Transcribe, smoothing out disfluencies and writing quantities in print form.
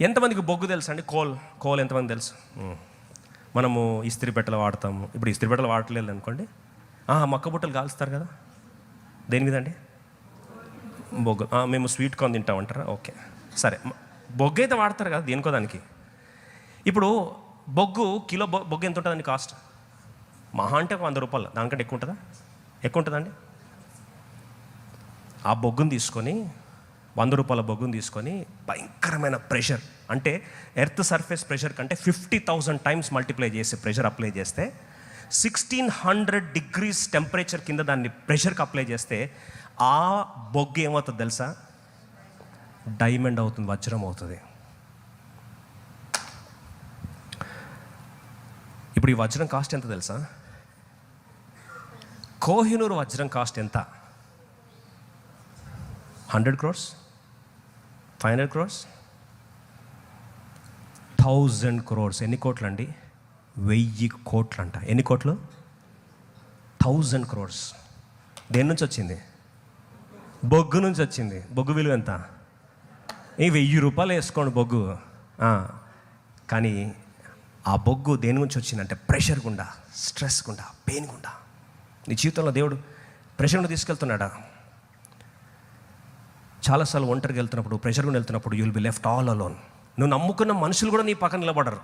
ఎంతమందికి బొగ్గు తెలుసు అండి? కోల్ ఎంతమంది తెలుసు? మనము ఇస్త్రీ పెట్టెలు వాడతాము. ఇప్పుడు ఇస్త్రీ పెట్టెలు వాడట్లేదు అనుకోండి, మక్క బుట్టలు కాలుస్తారు కదా, దేని మీద అండి? బొగ్గు. మేము స్వీట్ కార్న్ తింటామంటారా? ఓకే సరే, బొగ్గు అయితే వాడతారు కదా దేనికో దానికి. ఇప్పుడు కిలో బొగ్గు ఎంత ఉంటుందండి కాస్ట్? మహా అంటే 100 రూపాయలు, దానికంటే ఎక్కువ ఉంటుందా? ఎక్కువ ఉంటుందండి. ఆ బొగ్గును తీసుకొని 100 రూపాయల బొగ్గును తీసుకొని భయంకరమైన ప్రెషర్, అంటే ఎర్త్ సర్ఫేస్ ప్రెషర్ కంటే 50,000 టైమ్స్ మల్టిప్లై చేసి ప్రెషర్ అప్లై చేస్తే 1600 డిగ్రీస్ టెంపరేచర్ కింద దాన్ని ప్రెషర్కి అప్లై చేస్తే ఆ బొగ్గు ఏమవుతుంది తెలుసా? డైమండ్ అవుతుంది, వజ్రం అవుతుంది. ఇప్పుడు ఈ వజ్రం కాస్ట్ ఎంత తెలుసా? కోహినూరు వజ్రం కాస్ట్ ఎంత? 100 crores, 500 crores, 1000 crores. ఎన్ని కోట్లు అండి? 1000 కోట్లు అంట. ఎన్ని కోట్లు? 1000 crores. దేని నుంచి వచ్చింది? బొగ్గు నుంచి వచ్చింది. బొగ్గు విలువ ఎంత? 1000 రూపాయలు వేసుకోండి బొగ్గు. కానీ ఆ బొగ్గు దేని నుంచి వచ్చిందంటే ప్రెషర్ గుండా, స్ట్రెస్ గుండా, పెయిన్ గుండా. నీ జీవితంలో దేవుడు ప్రెషర్ గుండా తీసుకెళ్తున్నాడా? చాలాసార్లు ఒంటరికి వెళ్తున్నప్పుడు, ప్రెషర్ గుండా వెళ్తున్నప్పుడు, you will be left all alone. నువ్వు నమ్ముకున్న మనుషులు కూడా నీ పక్కన నిలబడరు.